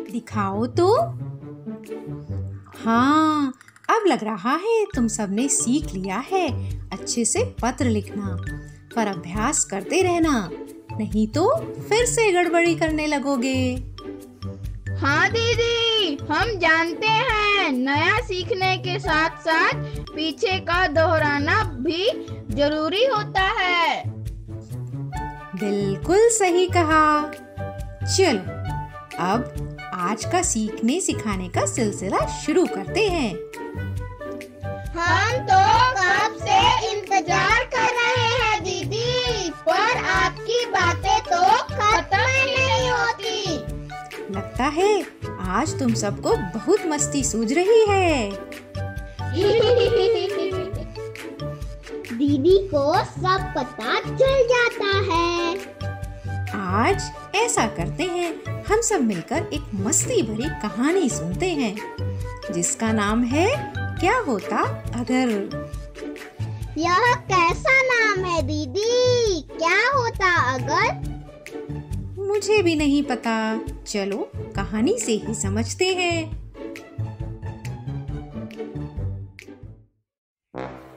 दिखाओ तो। हाँ, अब लग रहा है तुम सबने सीख लिया है अच्छे से पत्र लिखना। पर अभ्यास करते रहना, नहीं तो फिर से गड़बड़ी करने लगोगे। हाँ दीदी, हम जानते हैं नया सीखने के साथ साथ पीछे का दोहराना भी जरूरी होता है। बिल्कुल सही कहा। चलो अब आज का सीखने सिखाने का सिलसिला शुरू करते हैं। हम तो कब से इंतजार कर रहे हैं दीदी, पर आपकी बातें तो खत्म ही नहीं होती। लगता है आज तुम सबको बहुत मस्ती सूझ रही है। दीदी को सब पता चल जाता है। आज ऐसा करते हैं, हम सब मिलकर एक मस्ती भरी कहानी सुनते हैं जिसका नाम है क्या होता अगर। यह कैसा नाम है दीदी? क्या होता अगर? मुझे भी नहीं पता, चलो कहानी से ही समझते हैं।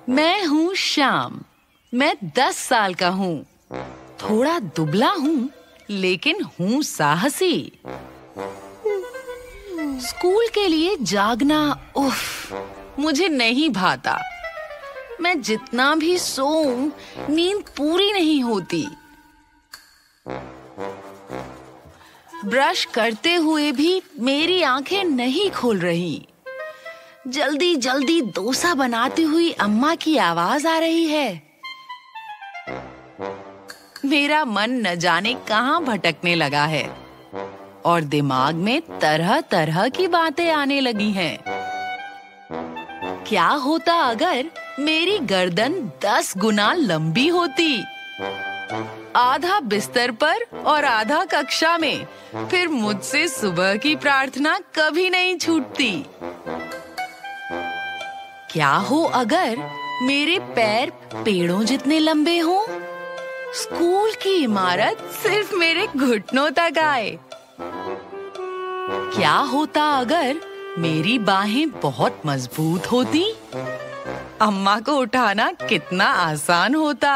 मैं हूँ श्याम। मैं 10 साल का हूँ। थोड़ा दुबला हूँ लेकिन हूँ साहसी। स्कूल के लिए जागना उफ, मुझे नहीं भाता। मैं जितना भी सोऊं, नींद पूरी नहीं होती। ब्रश करते हुए भी मेरी आंखें नहीं खोल रही। जल्दी जल्दी डोसा बनाती हुई अम्मा की आवाज आ रही है। मेरा मन न जाने कहां भटकने लगा है और दिमाग में तरह तरह की बातें आने लगी हैं। क्या होता अगर मेरी गर्दन 10 गुना लंबी होती? आधा बिस्तर पर और आधा कक्षा में, फिर मुझसे सुबह की प्रार्थना कभी नहीं छूटती। क्या हो अगर मेरे पैर पेड़ों जितने लंबे हों? स्कूल की इमारत सिर्फ मेरे घुटनों तक आए। क्या होता अगर मेरी बाहें बहुत मजबूत होती? अम्मा को उठाना कितना आसान होता।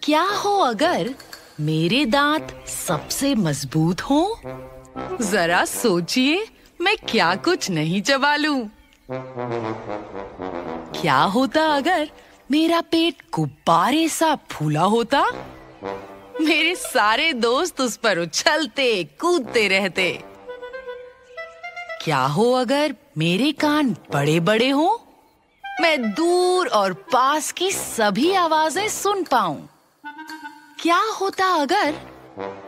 क्या हो अगर मेरे दांत सबसे मजबूत हों? जरा सोचिए, मैं क्या कुछ नहीं चबा लूं। क्या होता अगर मेरा पेट गुब्बारे सा फूला होता? मेरे सारे दोस्त उस पर उछलते कूदते रहते। क्या हो अगर मेरे कान बड़े बड़े हों? मैं दूर और पास की सभी आवाजें सुन पाऊं। क्या होता अगर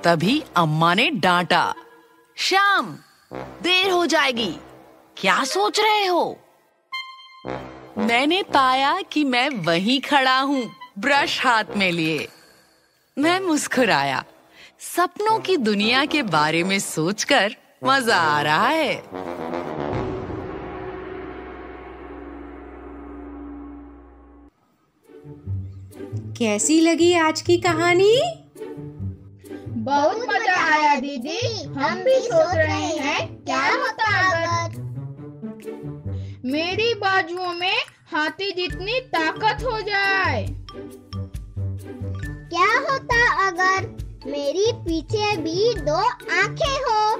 तभी अम्मा ने डांटा, श्याम देर हो जाएगी, क्या सोच रहे हो? मैंने पाया कि मैं वहीं खड़ा हूँ, ब्रश हाथ में लिए। मैं मुस्कुराया। सपनों की दुनिया के बारे में सोचकर मजा आ रहा है। कैसी लगी आज की कहानी? बहुत मजा आया दीदी। हम भी सोच रहे हैं क्या होता अगर मेरी बाजुओं में हाथी जितनी ताकत हो जाए। क्या होता अगर मेरी पीछे भी 2 आंखें हो?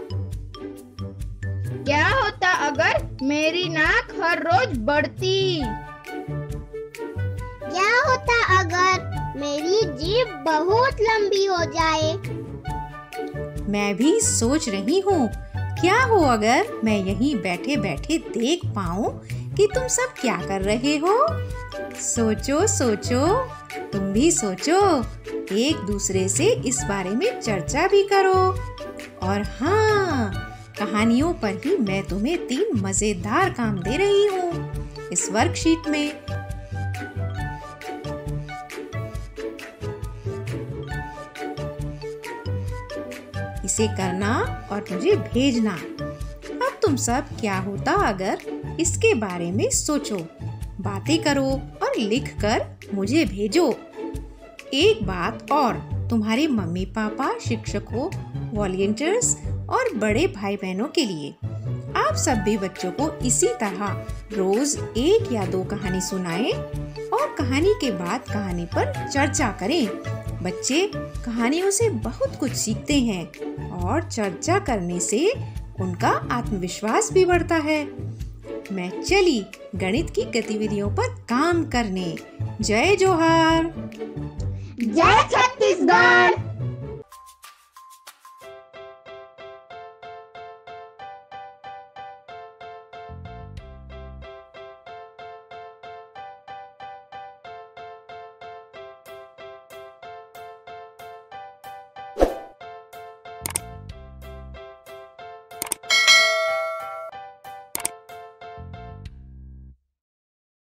क्या होता अगर मेरी नाक हर रोज बढ़ती? क्या होता अगर मेरी जीभ बहुत लंबी हो जाए? मैं भी सोच रही हूँ, क्या हो अगर मैं यहीं बैठे बैठे देख पाऊँ कि तुम सब क्या कर रहे हो। सोचो सोचो, तुम भी सोचो, एक दूसरे से इस बारे में चर्चा भी करो। और हाँ, कहानियों पर ही मैं तुम्हें 3 मजेदार काम दे रही हूँ इस वर्कशीट में। इसे करना और मुझे भेजना। अब तुम सब क्या होता अगर इसके बारे में सोचो, बातें करो और लिखकर मुझे भेजो। एक बात और, तुम्हारे मम्मी पापा, शिक्षकों वॉलंटियर्स और बड़े भाई बहनों के लिए। आप सब भी बच्चों को इसी तरह रोज 1 या 2 कहानी सुनाएं और कहानी के बाद कहानी पर चर्चा करें। बच्चे कहानियों से बहुत कुछ सीखते हैं और चर्चा करने से उनका आत्मविश्वास भी बढ़ता है। मैं चली गणित की गतिविधियों पर काम करने। जय जोहार। जय छत्तीसगढ़।